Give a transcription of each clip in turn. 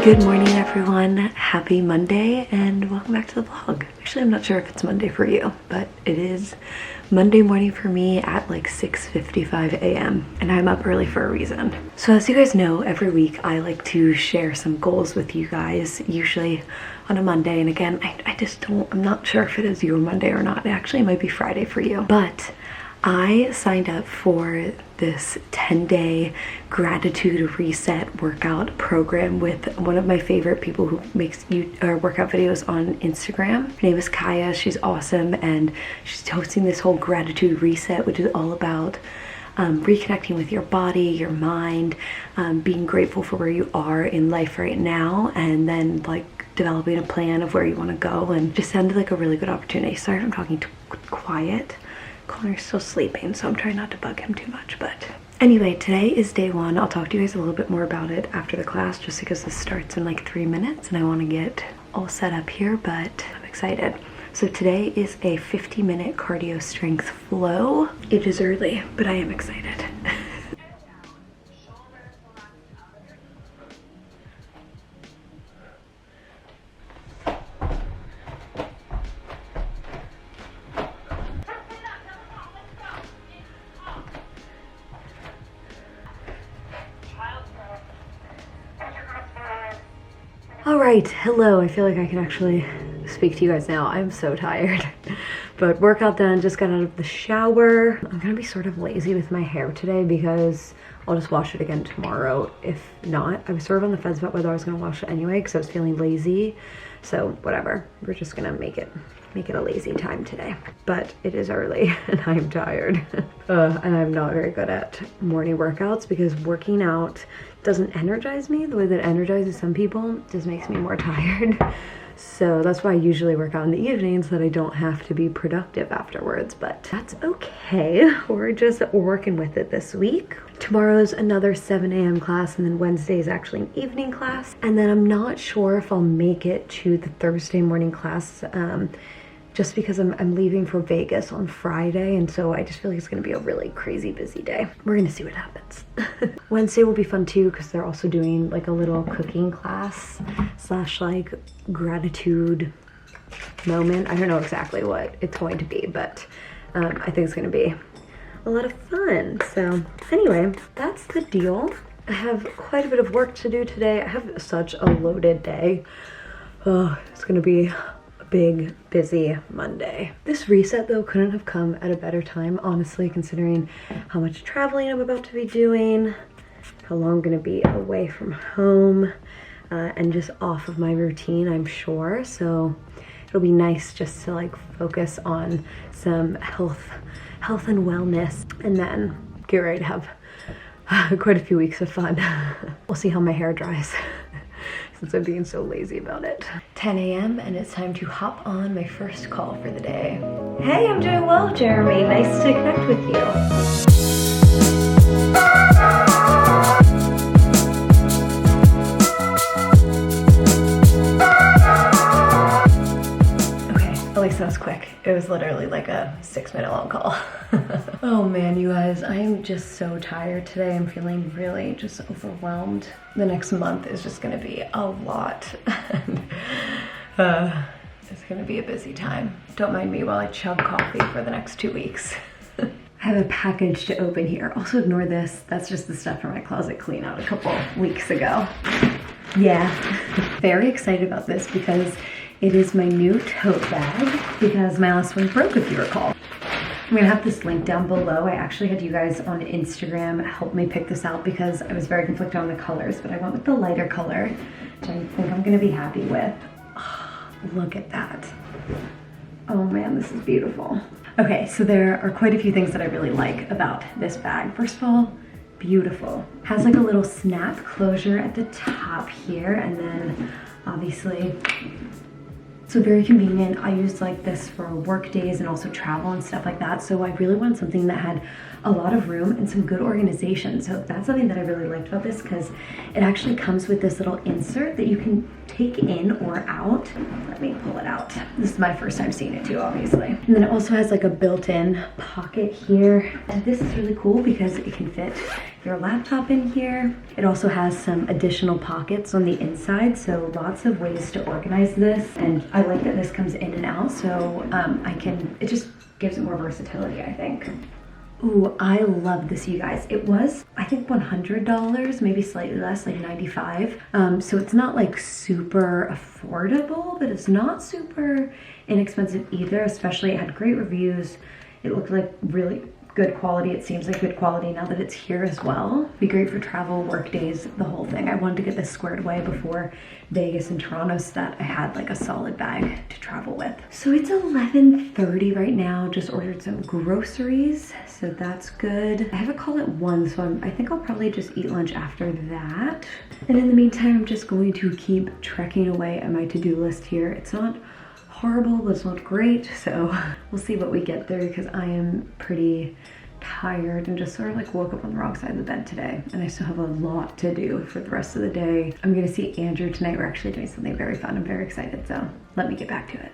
Good morning everyone, happy Monday and welcome back to the vlog. Actually, I'm not sure if it's Monday for you, but it is Monday morning for me at like 6:55 a.m. and I'm up early for a reason. So as you guys know, every week I like to share some goals with you guys, usually on a Monday. And again, I'm not sure if it is your Monday or not. It actually might be Friday for you. But I signed up for this 10-day gratitude reset workout program with one of my favorite people who makes workout videos on Instagram. Her name is Kaya. She's awesome, and she's hosting this whole gratitude reset, which is all about reconnecting with your body, your mind, being grateful for where you are in life right now, and then like developing a plan of where you want to go. And just sounded like a really good opportunity. Sorry if I'm talking too quiet. Connor's still sleeping, so I'm trying not to bug him too much. But anyway, today is day one. I'll talk to you guys a little bit more about it after the class, just because this starts in like 3 minutes and I want to get all set up here, but I'm excited. So today is a 50-minute cardio strength flow. It is early, but I am excited. All right, hello. I feel like I can actually speak to you guys now. I'm so tired, but workout done, just got out of the shower. I'm gonna be sort of lazy with my hair today because I'll just wash it again tomorrow. If not, I was sort of on the fence about whether I was gonna wash it anyway because I was feeling lazy. So whatever, we're just gonna make it a lazy time today. But it is early and I'm tired. And I'm not very good at morning workouts because working out doesn't energize me the way that energizes some people. It just makes me more tired. So that's why I usually work out in the evenings, so that I don't have to be productive afterwards, but that's okay. We're just working with it this week. Tomorrow's another 7 a.m. class, and then Wednesday is actually an evening class. And then I'm not sure if I'll make it to the Thursday morning class, just because I'm leaving for Vegas on Friday, and so I just feel like it's gonna be a really crazy busy day. We're gonna see what happens. Wednesday will be fun too, because they're also doing like a little cooking class / like gratitude moment. I don't know exactly what it's going to be, but I think it's gonna be a lot of fun. So anyway, that's the deal. I have quite a bit of work to do today. I have such a loaded day. Oh, it's gonna be big, busy Monday. This reset though couldn't have come at a better time, honestly, considering how much traveling I'm about to be doing, how long I'm gonna be away from home, and just off of my routine, I'm sure. So it'll be nice just to like focus on some health and wellness, and then get ready to have quite a few weeks of fun. We'll see how my hair dries. Since I'm being so lazy about it. 10 a.m. and it's time to hop on my first call for the day. Hey, I'm doing well, Jeremy. Nice to connect with you. At least that was quick. It was literally like a 6-minute long call. Oh man, you guys, I am just so tired today. I'm feeling really just overwhelmed. The next month is just gonna be a lot. It's gonna be a busy time. Don't mind me while I chug coffee for the next 2 weeks. I have a package to open here. Also ignore this. That's just the stuff from my closet clean out a couple weeks ago. Yeah, very excited about this because it is my new tote bag, because my last one broke, if you recall. I'm gonna have this link down below. I actually had you guys on Instagram help me pick this out because I was very conflicted on the colors, but I went with the lighter color, which I think I'm gonna be happy with. Oh, look at that. Oh man, this is beautiful. Okay, so there are quite a few things that I really like about this bag. First of all, beautiful. Has like a little snap closure at the top here, and then obviously, so very convenient. I use like this for work days and also travel and stuff like that. So I really wanted something that had a lot of room and some good organization. So that's something that I really liked about this, because it actually comes with this little insert that you can take in or out. Let me pull it out. This is my first time seeing it too, obviously. And then it also has like a built-in pocket here. And this is really cool because it can fit your laptop in here. It also has some additional pockets on the inside, so lots of ways to organize this. And I like that this comes in and out, so it just gives it more versatility, I think. Ooh, I love this, you guys. It was, I think, $100, maybe slightly less, like 95. So it's not like super affordable, but it's not super inexpensive either, especially it had great reviews. It looked like really good quality. It seems like good quality now that it's here as well. Be great for travel, work days, the whole thing. I wanted to get this squared away before Vegas and Toronto so that I had like a solid bag to travel with. So it's 11:30 right now. Just ordered some groceries, so that's good. I have a call at 1, so I think I'll probably just eat lunch after that. And in the meantime, I'm just going to keep trekking away at my to-do list here. It's not horrible, but it's not great, so we'll see what we get through because I am pretty tired and just sort of like woke up on the wrong side of the bed today, and I still have a lot to do for the rest of the day. I'm gonna see Andrew tonight. We're actually doing something very fun. I'm very excited, so let me get back to it.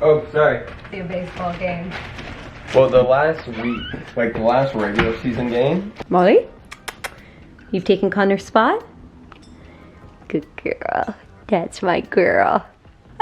Oh, sorry. See a baseball game. Well, the last week, like the last regular season game. Molly? You've taken Connor's spot? Good girl. That's my girl.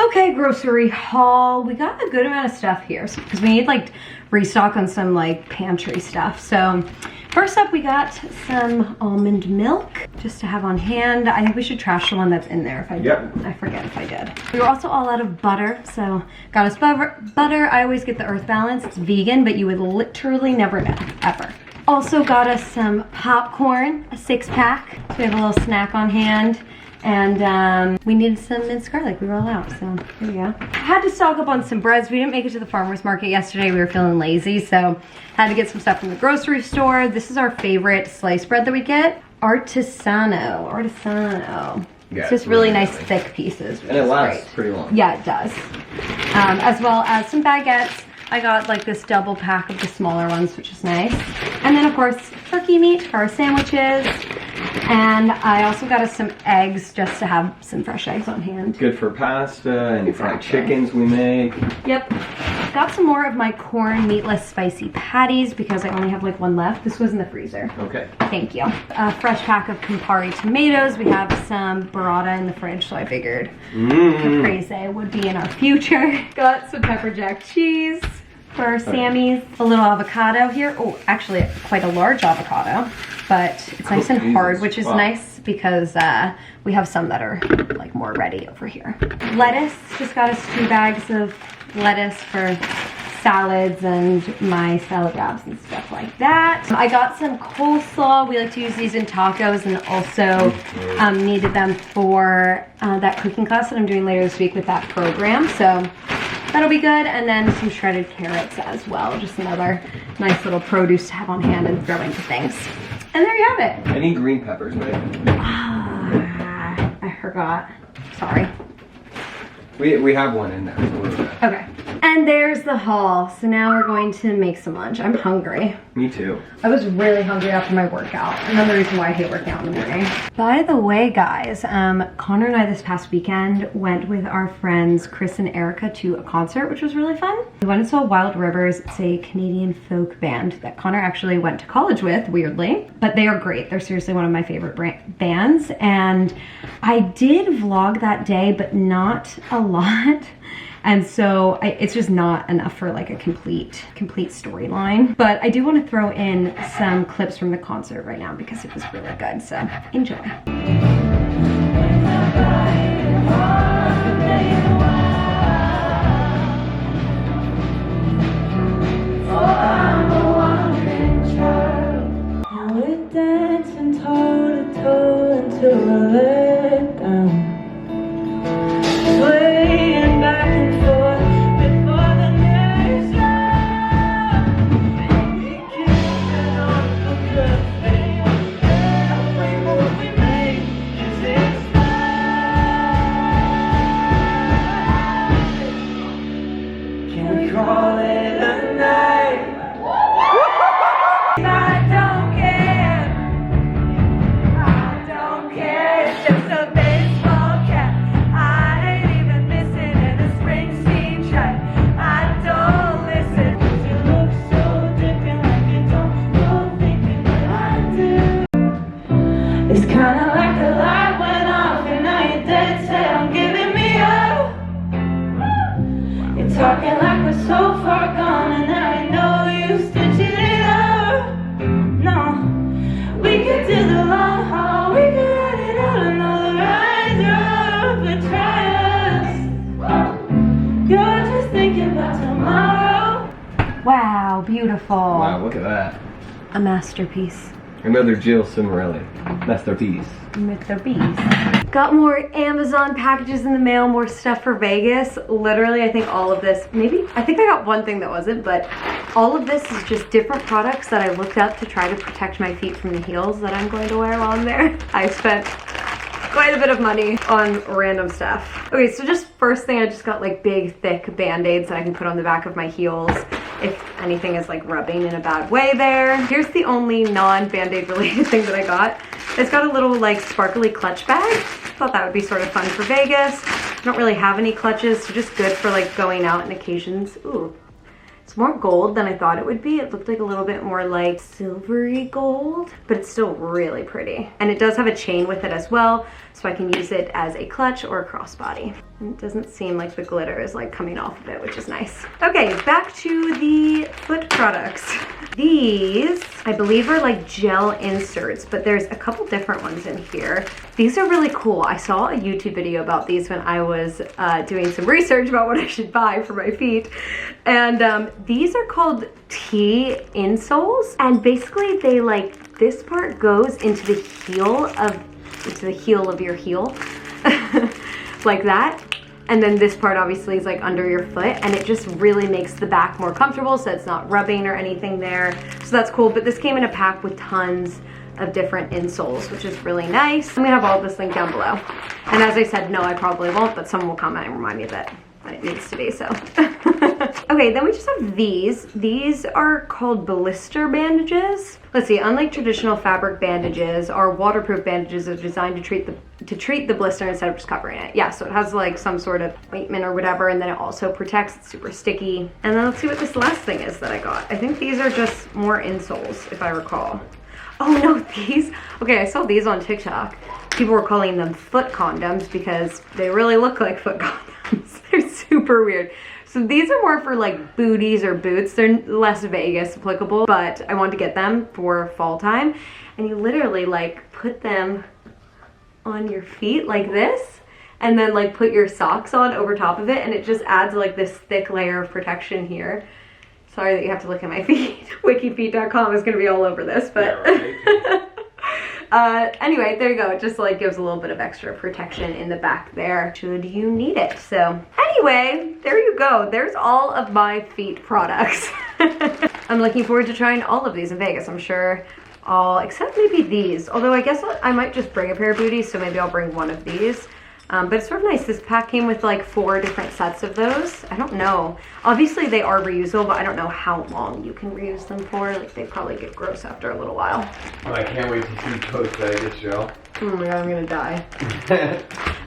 Okay, grocery haul. We got a good amount of stuff here because we need like restock on some like pantry stuff. So first up, we got some almond milk just to have on hand. I think we should trash the one that's in there if I didn't. I forget if I did. We were also all out of butter, so got us butter. I always get the Earth Balance. It's vegan, but you would literally never know, ever. Also got us some popcorn, a 6-pack, so we have a little snack on hand. And we needed some minced garlic. We were all out, so here we go. Had to stock up on some breads. We didn't make it to the farmer's market yesterday. We were feeling lazy, so had to get some stuff from the grocery store. This is our favorite slice bread that we get. Artisano. Yeah, it's just really nice thick pieces, which and it is lasts great. pretty long. Yeah, it does. As well as some baguettes. I got like this double pack of the smaller ones, which is nice. And then of course, turkey meat for our sandwiches. And I also got us some eggs just to have some fresh eggs on hand. Good for pasta and fried chickens we make. Yep. Got some more of my corn meatless spicy patties because I only have like one left. This was in the freezer. Okay. Thank you. A fresh pack of Campari tomatoes. We have some burrata in the fridge, so I figured caprese would be in our future. Got some pepper jack cheese for Sammy's. A little avocado here. Oh, actually quite a large avocado, but it's nice and hard, which is nice because we have some that are like more ready over here. Lettuce, just got us 2 bags of lettuce for salads and my salad wraps and stuff like that. I got some coleslaw. We like to use these in tacos, and also needed them for that cooking class that I'm doing later this week with that program. So that'll be good. And then some shredded carrots as well. Just another nice little produce to have on hand and throw into things. And there you have it. Any green peppers, right? I forgot. Sorry. We have one in there. So we're good. Okay. And there's the haul. So now we're going to make some lunch. I'm hungry. Me too. I was really hungry after my workout. Another reason why I hate working out in the morning. By the way, guys, Connor and I this past weekend went with our friends Chris and Erica to a concert, which was really fun. We went and saw Wild Rivers. It's a Canadian folk band that Connor actually went to college with, weirdly. But they are great. They're seriously one of my favorite bands. And I did vlog that day, but not a lot. And so it's just not enough for like a complete storyline. But I do want to throw in some clips from the concert right now because it was really good. So enjoy. We're dancing toe to toe until we're let down. Swaying back and forth before the next round. We keep it on the perfect. Every move we make is inspired. Can we call it a night? I don't care. It's just It's kinda like the light went off and now you're dead set on giving me up. You're talking like we're so far gone and now I know you stitching it up. No, we could do the long haul, we could ride it out and all the rides rough, but try us. You're just thinking about tomorrow. Wow, beautiful. Wow, look at that. A masterpiece. Another Jill Cimorelli. Masterpiece. Got more Amazon packages in the mail, more stuff for Vegas. Literally, I think all of this, I think I got one thing that wasn't, but all of this is just different products that I looked up to try to protect my feet from the heels that I'm going to wear while I'm there. I spent quite a bit of money on random stuff. Okay, so just first thing, I just got like big, thick Band-Aids that I can put on the back of my heels if anything is like rubbing in a bad way there. Here's the only non-Band-Aid related thing that I got. It's got a little like sparkly clutch bag. Thought that would be sort of fun for Vegas. I don't really have any clutches, so just good for like going out on occasions. Ooh. It's more gold than I thought it would be. It looked like a little bit more like silvery gold, but it's still really pretty. And it does have a chain with it as well, so I can use it as a clutch or a crossbody. It doesn't seem like the glitter is like coming off of it, which is nice. Okay, back to the foot products. These, I believe, are like gel inserts, but there's a couple different ones in here. These are really cool. I saw a YouTube video about these when I was doing some research about what I should buy for my feet. And these are called T insoles. And basically they like, this part goes into the heel of your heel, like that. And then this part obviously is like under your foot, and it just really makes the back more comfortable so it's not rubbing or anything there. So that's cool, but this came in a pack with tons of different insoles, which is really nice. I'm gonna have all this linked down below. And as I said, no, I probably won't, but someone will comment and remind me that it needs to be, so. Okay, then we just have these. These are called blister bandages. Let's see, unlike traditional fabric bandages, our waterproof bandages are designed to treat the blister instead of just covering it. Yeah, so it has like some sort of ointment or whatever, and then it also protects. It's super sticky. And then let's see what this last thing is that I got. I think these are just more insoles, if I recall. Oh no, these, okay, I saw these on TikTok. People were calling them foot condoms because they really look like foot condoms. They're super weird. So these are more for like booties or boots. They're less Vegas applicable, but I wanted to get them for fall time. And you literally like put them on your feet like this, and then like put your socks on over top of it, and it just adds like this thick layer of protection here. Sorry that you have to look at my feet. Wikifeet.com is gonna be all over this, but yeah, right. Anyway, there you go. It just like gives a little bit of extra protection in the back there should you need it. So anyway, there you go. There's all of my feet products. I'm looking forward to trying all of these in Vegas. I'm sure all, except maybe these. Although I guess I might just bring a pair of booties, so maybe I'll bring one of these. But it's sort of nice. This pack came with like 4 different sets of those. I don't know. Obviously they are reusable, but I don't know how long you can reuse them for. Like they probably get gross after a little while. Oh, I can't wait to see Tote Vegas, Jill. Oh my god, I'm gonna die.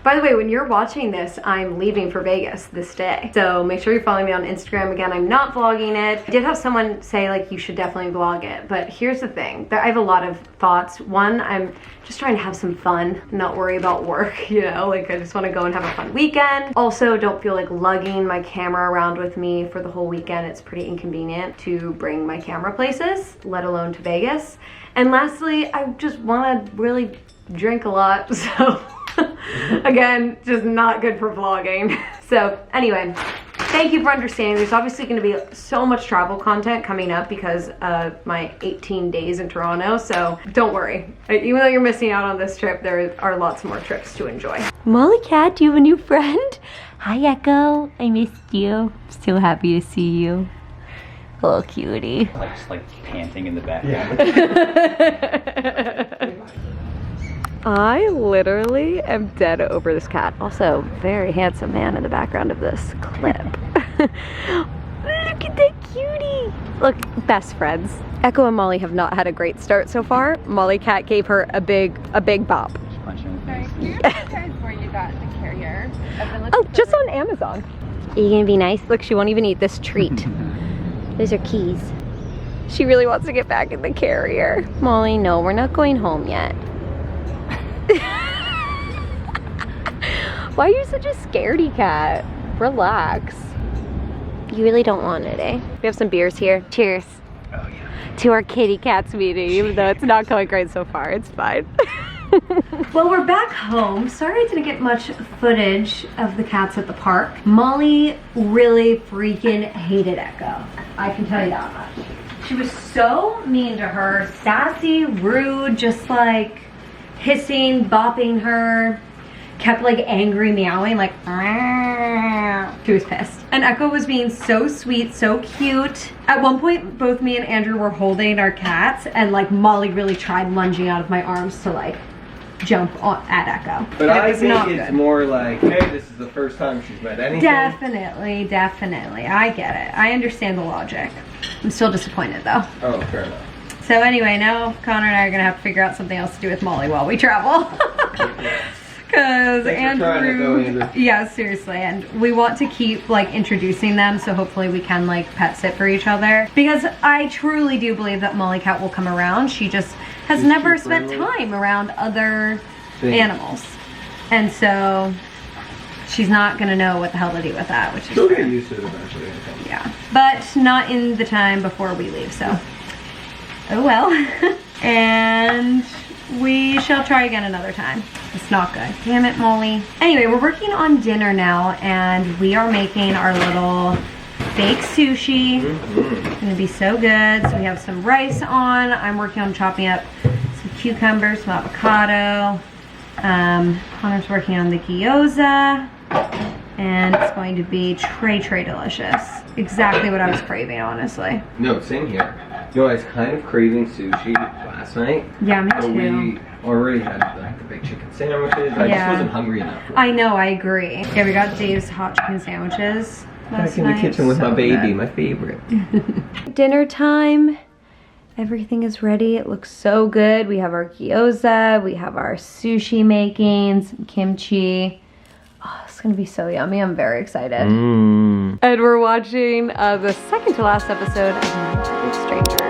By the way, when you're watching this, I'm leaving for Vegas this day. So make sure you follow me on Instagram. Again, I'm not vlogging it. I did have someone say like, you should definitely vlog it. But here's the thing, I have a lot of thoughts. One, I'm just trying to have some fun, not worry about work, you know? Like I just wanna go and have a fun weekend. Also, don't feel like lugging my camera around with me for the whole weekend. It's pretty inconvenient to bring my camera places, let alone to Vegas. And lastly, I just wanna really drink a lot, so again, just not good for vlogging. So anyway, thank you for understanding. There's obviously going to be so much travel content coming up because of my 18 days in Toronto, so don't worry. Even though you're missing out on this trip, there are lots more trips to enjoy. Molly Cat, do you have a new friend? Hi Echo, I missed you. So happy to see you. Little cutie. Just like panting in the background. I literally am dead over this cat. Also, very handsome man in the background of this clip. Look at that cutie. Look, best friends. Echo and Molly have not had a great start so far. Molly Cat gave her a big bop. Sorry, can you guys where you got the carrier? Oh, just on Amazon. Are you gonna be nice? Look, she won't even eat this treat. Those are keys. She really wants to get back in the carrier. Molly, no, we're not going home yet. Why are you such a scaredy cat? Relax. You really don't want it, eh? We have some beers here. Cheers. Oh yeah. To our kitty cats meeting, even though it's not going great so far. It's fine. Well, we're back home. Sorry I didn't get much footage of the cats at the park. Molly really freaking hated Echo. I can tell you that much. She was so mean to her, sassy, rude, just like hissing, bopping her. Kept like angry meowing, like she was pissed. And Echo was being so sweet, so cute. At one point, both me and Andrew were holding our cats, and like Molly really tried lunging out of my arms to like jump at Echo. But It I was think not it's good. more like, hey, this is the first time she's met anything. Definitely, definitely. I get it. I understand the logic. I'm still disappointed though. Oh, fair enough. So anyway, now Connor and I are gonna have to figure out something else to do with Molly while we travel. Because Thanks for trying it though, Andrew, Andrew. yeah, seriously, and we want to keep like introducing them, so hopefully we can like pet sit for each other. Because I truly do believe that Molly Cat will come around. She just has She's never too spent friendly. time around other Things. animals, and so she's not gonna know what the hell to do with that, which is She'll get fair. used to it eventually. I think. Yeah, but not in the time before we leave, so oh well. And we shall try again another time. It's not good. Damn it, Molly. Anyway, we're working on dinner now, and we are making our little fake sushi. It's gonna be so good. So we have some rice on. I'm working on chopping up some cucumbers, some avocado. Connor's working on the gyoza. And it's going to be tray delicious. Exactly what I was craving, honestly. No, same here. You know, I was kind of craving sushi last night. Yeah, me But too. we already had like the big chicken sandwiches. I just Yeah. wasn't hungry enough. I know, I agree. Yeah, we got Dave's hot chicken sandwiches Back last in the night. kitchen with So my baby, good. my favorite. Dinner time. Everything is ready. It looks so good. We have our gyoza. We have our sushi making, some kimchi. Oh, it's gonna be so yummy. I'm very excited. And we're watching the second to last episode of My Perfect Stranger.